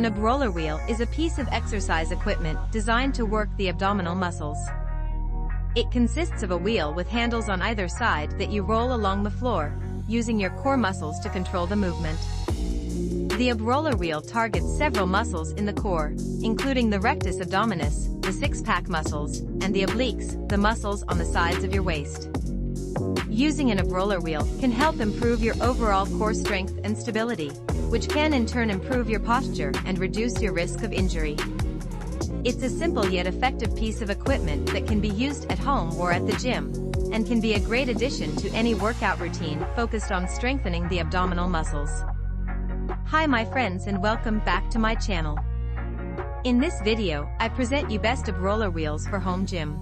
An ab roller wheel is a piece of exercise equipment designed to work the abdominal muscles. It consists of a wheel with handles on either side that you roll along the floor, using your core muscles to control the movement. The ab roller wheel targets several muscles in the core, including the rectus abdominis, the six-pack muscles, and the obliques, the muscles on the sides of your waist. Using an ab roller wheel can help improve your overall core strength and stability, which can in turn improve your posture and reduce your risk of injury. It's a simple yet effective piece of equipment that can be used at home or at the gym, and can be a great addition to any workout routine focused on strengthening the abdominal muscles. Hi my friends and welcome back to my channel. In this video, I present you best ab roller wheels for home gym.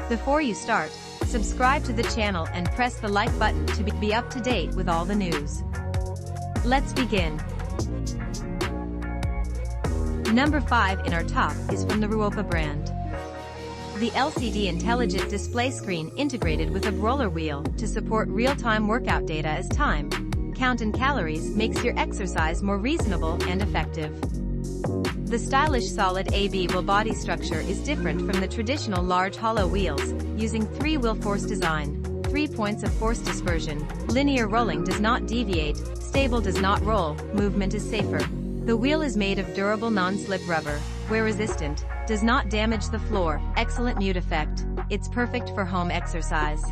Before you start, subscribe to the channel and press the like button to be up to date with all the news. Let's begin. Number 5 in our top is from the Ruopah brand. The LCD intelligent display screen integrated with ab roller wheel to support real-time workout data as time, count and calories makes your exercise more reasonable and effective. The stylish solid AB wheel body structure is different from the traditional large hollow wheels, using 3-wheel force design, 3 points of force dispersion, linear rolling does not deviate, stable does not roll, movement is safer. The wheel is made of durable non-slip rubber, wear resistant, does not damage the floor, excellent mute effect, it's perfect for home exercise.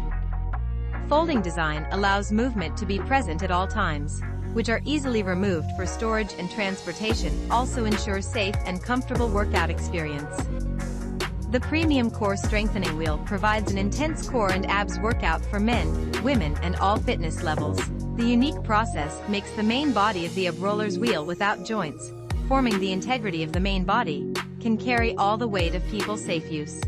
Folding design allows movement to be present at all times, which are easily removed for storage and transportation, also ensures safe and comfortable workout experience. The premium core strengthening wheel provides an intense core and abs workout for men, women and all fitness levels. The unique process makes the main body of the ab roller's wheel without joints, forming the integrity of the main body, can carry all the weight of people's safe use.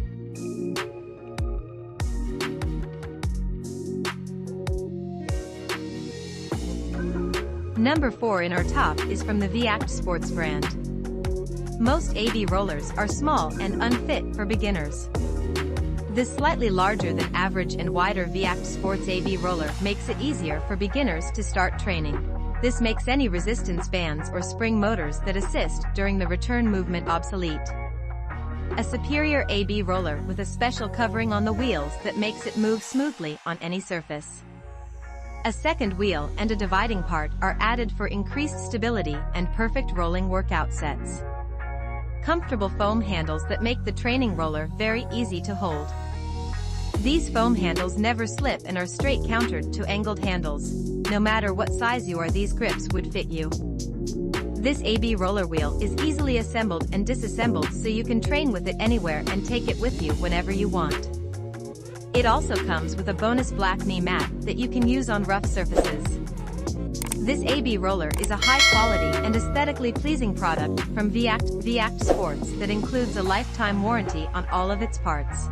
Number 4 in our top is from the V-Act Sports brand. Most AB rollers are small and unfit for beginners. This slightly larger than average and wider V-Act Sports AB roller makes it easier for beginners to start training. This makes any resistance bands or spring motors that assist during the return movement obsolete. A superior AB roller with a special covering on the wheels that makes it move smoothly on any surface. A second wheel and a dividing part are added for increased stability and perfect rolling workout sets. Comfortable foam handles that make the training roller very easy to hold. These foam handles never slip and are straight countered to angled handles. No matter what size you are, these grips would fit you. This AB roller wheel is easily assembled and disassembled so you can train with it anywhere and take it with you whenever you want. It also comes with a bonus black knee mat that you can use on rough surfaces. This AB roller is a high-quality and aesthetically pleasing product from V-Act Sports that includes a lifetime warranty on all of its parts.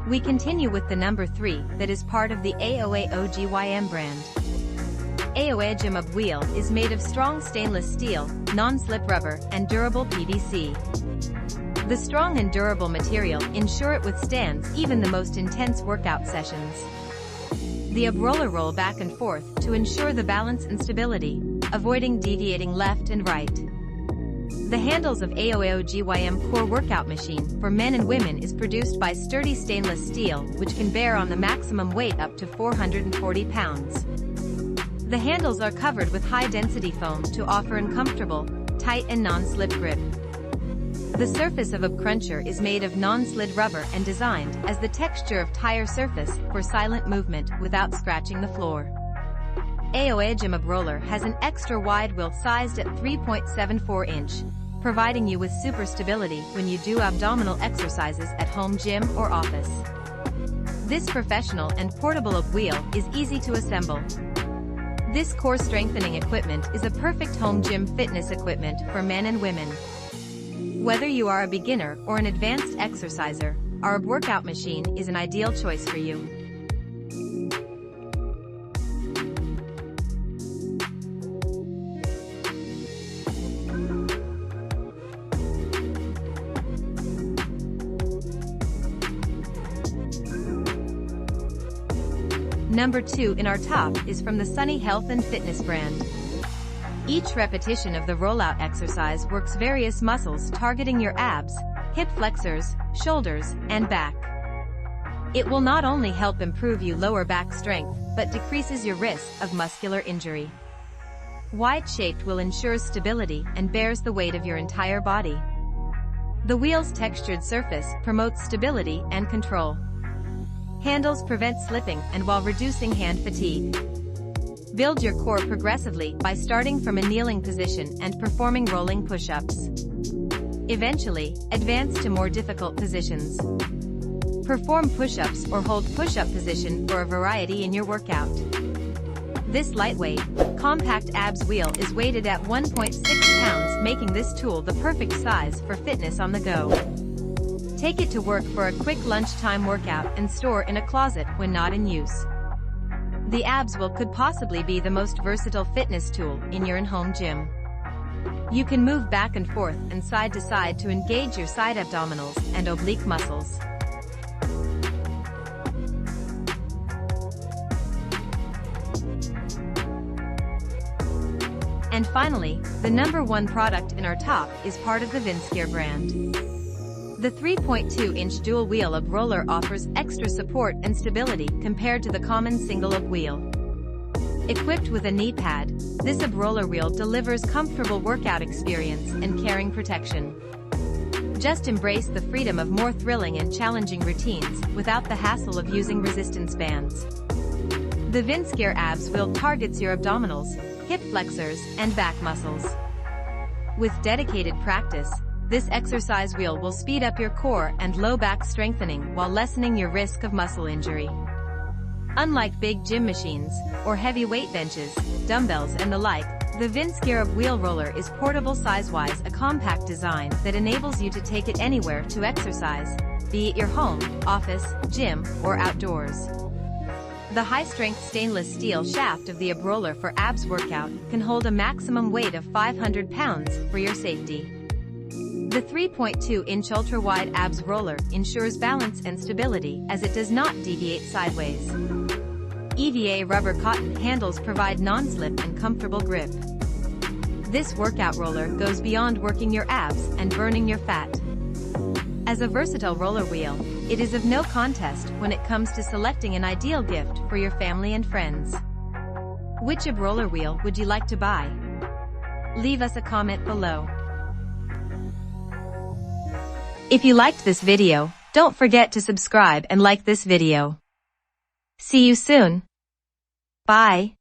We continue with the number 3 that is part of the AOA OGYM brand. AOA Gym Ab wheel is made of strong stainless steel, non-slip rubber, and durable PVC. The strong and durable material ensure it withstands even the most intense workout sessions. The ab roller roll back and forth to ensure the balance and stability, avoiding deviating left and right. The handles of AOA OGYM core workout machine for men and women is produced by sturdy stainless steel which can bear on the maximum weight up to 440 pounds. The handles are covered with high-density foam to offer a comfortable, tight and non-slip grip. The surface of a cruncher is made of non-slid rubber and designed as the texture of tire surface for silent movement without scratching the floor. AOA Gym Ab roller has an extra wide wheel sized at 3.74 inch, providing you with super stability when you do abdominal exercises at home gym or office. This professional and portable ab wheel is easy to assemble. This core strengthening equipment is a perfect home gym fitness equipment for men and women. Whether you are a beginner or an advanced exerciser, our workout machine is an ideal choice for you. number 2 in our top is from the Sunny Health and Fitness brand. Each repetition of the rollout exercise works various muscles targeting your abs, hip flexors, shoulders, and back. It will not only help improve your lower back strength, but decreases your risk of muscular injury. Wide-shaped will ensure stability and bears the weight of your entire body. The wheel's textured surface promotes stability and control. Handles prevent slipping and while reducing hand fatigue. Build your core progressively by starting from a kneeling position and performing rolling push-ups. Eventually, advance to more difficult positions. Perform push-ups or hold push-up position for a variety in your workout. This lightweight, compact abs wheel is weighted at 1.6 pounds, making this tool the perfect size for fitness on the go. Take it to work for a quick lunchtime workout and store in a closet when not in use. The abs wheel could possibly be the most versatile fitness tool in your in-home gym. You can move back and forth and side to side to engage your side abdominals and oblique muscles. And finally, the number 1 product in our top is part of the Vinsguir brand. The 3.2-inch dual wheel up roller offers extra support and stability compared to the common single up wheel. Equipped with a knee pad, this up roller wheel delivers comfortable workout experience and carrying protection. Just embrace the freedom of more thrilling and challenging routines without the hassle of using resistance bands. The Vinsguir abs wheel targets your abdominals, hip flexors, and back muscles. With dedicated practice, this exercise wheel will speed up your core and low back strengthening while lessening your risk of muscle injury. Unlike big gym machines, or heavy weight benches, dumbbells and the like, the Vinsguir wheel roller is portable size-wise, a compact design that enables you to take it anywhere to exercise, be it your home, office, gym, or outdoors. The high-strength stainless steel shaft of the ab roller for abs workout can hold a maximum weight of 500 pounds for your safety. The 3.2-inch ultra-wide abs roller ensures balance and stability as it does not deviate sideways. EVA rubber cotton handles provide non-slip and comfortable grip. This workout roller goes beyond working your abs and burning your fat. As a versatile roller wheel, it is of no contest when it comes to selecting an ideal gift for your family and friends. Which ab roller wheel would you like to buy? Leave us a comment below. If you liked this video, don't forget to subscribe and like this video. See you soon. Bye.